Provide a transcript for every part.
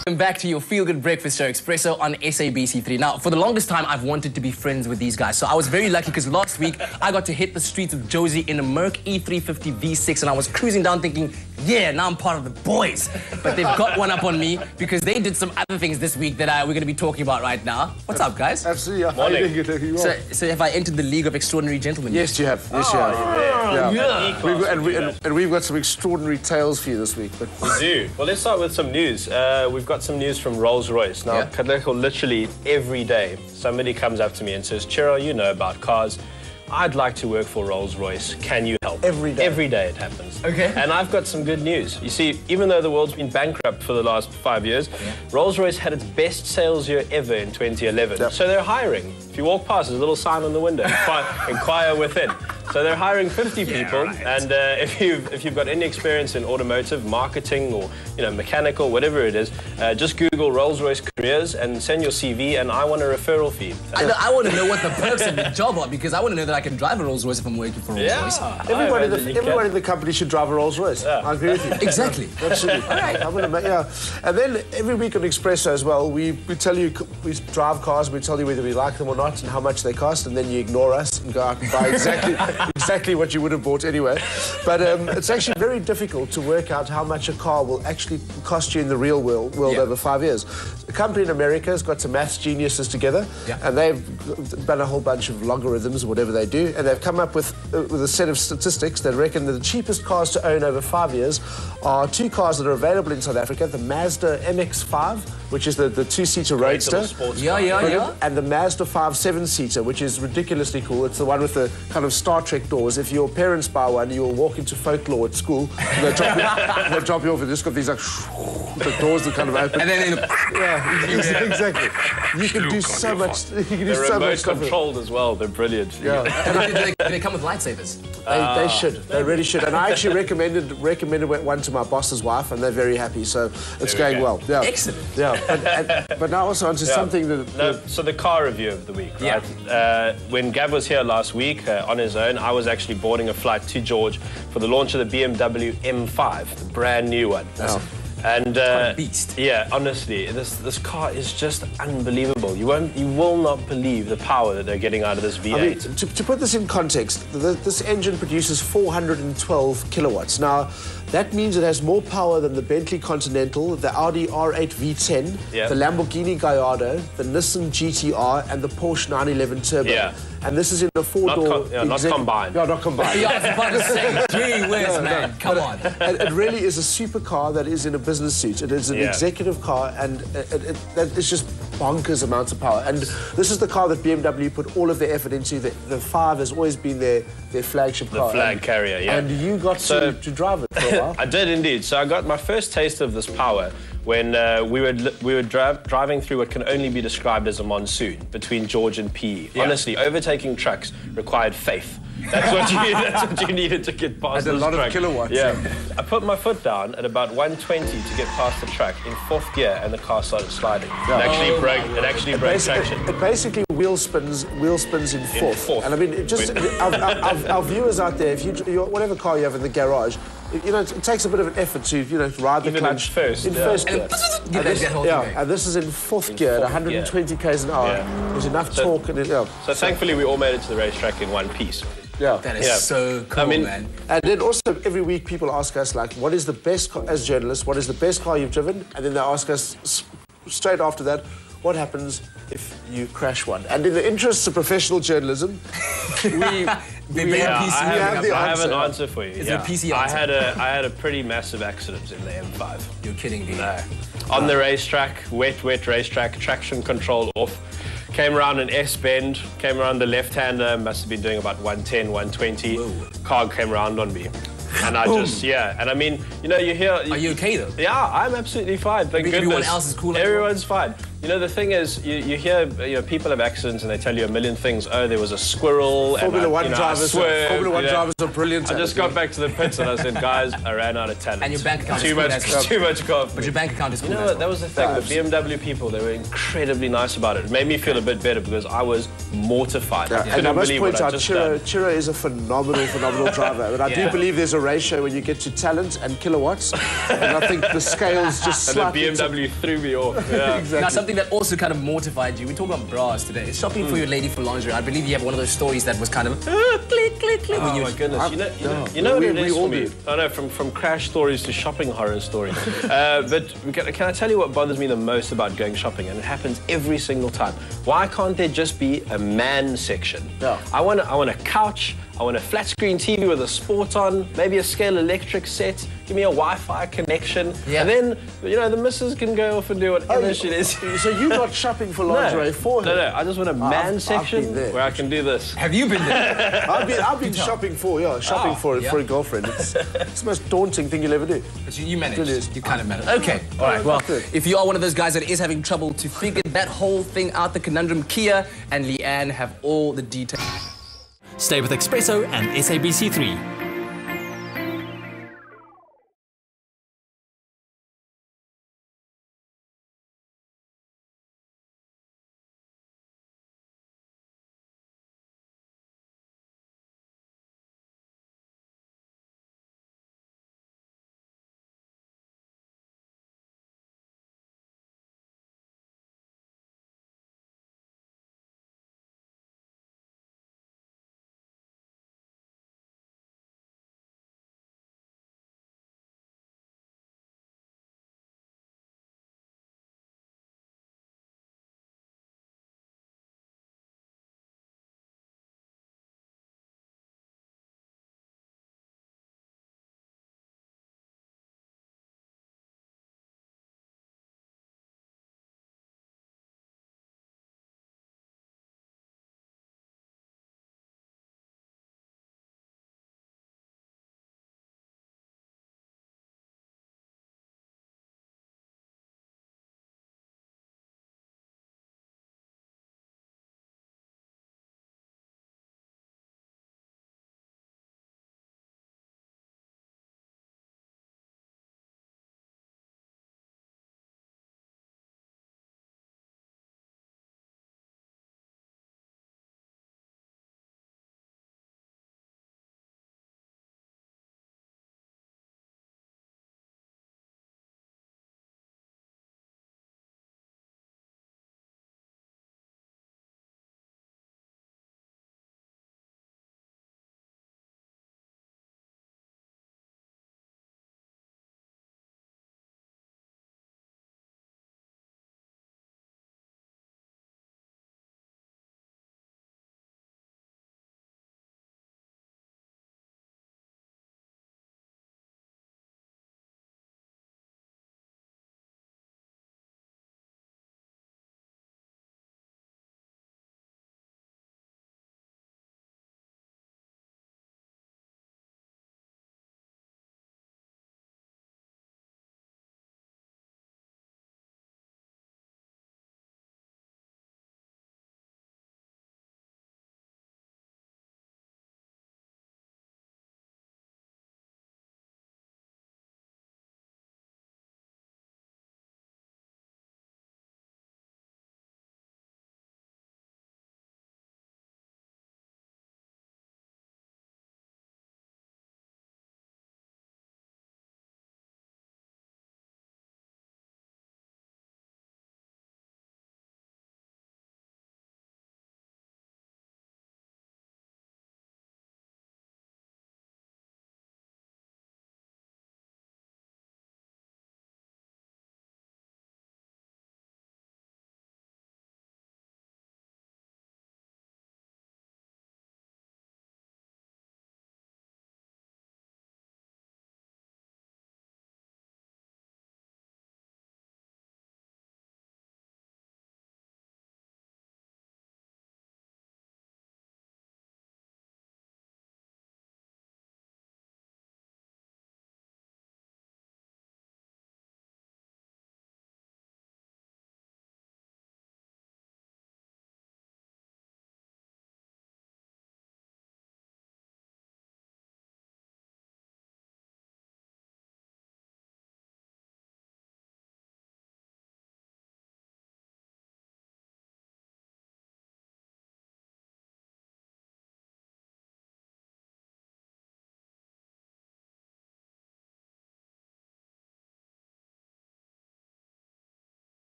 Welcome back to your feel-good breakfast show, Expresso on SABC3. Now, for the longest time, I've wanted to be friends with these guys. So I was very lucky because last week, I got to hit the streets of Josie in a Merc E350 V6, and I was cruising down thinking, yeah, now I'm part of the boys. But they've got one up on me because they did some other things this week that we're going to be talking about right now. What's up, guys? Absolutely. Morning. So have I entered the League of Extraordinary Gentlemen? Yes, you have. Yes, you have. Yeah. We've got some extraordinary tales for you this week. But we do. Well, let's start with some news. We've got some news from Rolls-Royce. Now, Katlego, literally every day, somebody comes up to me and says, Chiro, you know about cars. I'd like to work for Rolls-Royce. Can you help? Every day. Every day it happens. Okay. And I've got some good news. You see, even though the world's been bankrupt for the last 5 years, Rolls-Royce had its best sales year ever in 2011. Yep. So they're hiring. If you walk past, there's a little sign on the window, inquire within. So they're hiring 50 people, and if you've got any experience in automotive, marketing, or mechanical, whatever it is, just Google Rolls-Royce careers and send your CV, and I want a referral fee. I want to know what the perks of the job are, because I want to know that I can drive a Rolls-Royce if I'm working for Rolls-Royce. Everybody in the company should drive a Rolls-Royce. Yeah. I agree with you. Exactly. Absolutely. All right. And then every week on Expresso as well, we tell you, we drive cars, we tell you whether we like them or not and how much they cost, and then you ignore us and go out and buy exactly what you would have bought anyway. But it's actually very difficult to work out how much a car will actually cost you in the real world over 5 years. A company in America has got some maths geniuses together, and they've done a whole bunch of logarithms or whatever they do, and they've come up with a set of statistics that reckon that the cheapest cars to own over 5 years are two cars that are available in South Africa: the Mazda MX-5, which is the two-seater roadster, and the Mazda 5 7-seater, which is ridiculously cool. It's the one with the kind of Star Trek doors. If your parents buy one, you'll walk into folklore at school, and they'll drop you off, and just got these like the doors that kind of open. And then exactly. You can do so much. You can do so much stuff. They're remote controlled as well. They're brilliant. Yeah. Do they come with lightsabers? They should. They really should. And I actually recommended one to my boss's wife, and they're very happy. So it's going well. Yeah. Excellent. Yeah. But now also onto something that. So the car review of the week, right? When Gav was here last week on his own, I was actually boarding a flight to George for the launch of the BMW M5, the brand new one. Oh. And beast. Yeah, honestly, this car is just unbelievable. You will not believe the power that they're getting out of this V8. I mean, to put this in context, this engine produces 412 kilowatts. Now, that means it has more power than the Bentley Continental, the Audi R8 V10, the Lamborghini Gallardo, the Nissan GT-R, and the Porsche 911 Turbo. Yeah. And this is in a four-door... not combined. Yeah, not combined. Yeah, I was about to say, gee whiz, man, come on. It really is a supercar that is in a business suit. It is an executive car, and it's just bonkers amounts of power. And this is the car that BMW put all of their effort into. The 5 has always been their flagship car. The flag carrier, yeah. And you got to drive it for a while. I did indeed. So I got my first taste of this power when we were driving through what can only be described as a monsoon between George and PE. Honestly, overtaking trucks required faith. That's what you needed to get past this truck. A lot of kilowatts. Yeah. I put my foot down at about 120 to get past the truck in 4th gear, and the car started sliding. It actually broke. It actually broke traction. It basically wheel spins in 4th. And I mean, our viewers out there, if whatever car you have in the garage, it takes a bit of an effort to ride the clutch in first gear. And this is in 4th gear at 120 k's an hour. There's enough torque. So thankfully, we all made it to the racetrack in one piece. Yeah. That is so cool, man. And then also every week people ask us, like, what is the best car, as journalists, what is the best car you've driven? And then they ask us straight after that, what happens if you crash one? And in the interests of professional journalism, we have an answer for you. It's a PC answer. I had a pretty massive accident in the M5. You're kidding me. No. On the racetrack, wet racetrack, traction control off. Came around an S-bend, came around the left-hander, must have been doing about 110, 120. Whoa. Car came around on me. And I just, and I mean, you hear... Are you okay, though? Yeah, I'm absolutely fine, thank goodness. Everyone else is cool? Everyone's fine. You know, the thing is, you hear people have accidents and they tell you a million things. Oh, there was a squirrel. Formula and One drivers. Formula One drivers are brilliant. I just got back to the pits and I said, guys, I ran out of talent. And your bank account too much coffee. But your bank account is cool. You know what? That was the thing. The BMW people, they were incredibly nice about it. It made me feel a bit better because I was mortified. Yeah. And I must point out, Chira is a phenomenal driver. And I do believe there's a ratio when you get to talent and kilowatts. And I think the scales just slightly... And the BMW threw me off. Yeah. Exactly. Now, something that also kind of mortified you, we talk about bras today. It's shopping for your lady for lingerie. I believe you have one of those stories that was kind of click, click, click. Oh my goodness. You know what it is for me? I know, from crash stories to shopping horror stories. But can I tell you what bothers me the most about going shopping? And it happens every single time. Why can't there just be a man section? Yeah. I want a couch. I want a flat screen TV with a sport on, maybe a scale electric set, give me a Wi-Fi connection, and then, the missus can go off and do whatever she is. So you're not shopping for lingerie for her? No, I just want a man section where I can do this. Have you been there? I've been shopping for a girlfriend. It's the most daunting thing you'll ever do. But you managed. You kind of managed. Okay, all right, well, if you are one of those guys that is having trouble to figure that whole thing out, the conundrum, Kia and Leanne have all the details. Stay with Expresso and SABC3.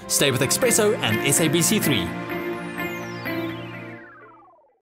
Stay with Expresso and SABC3.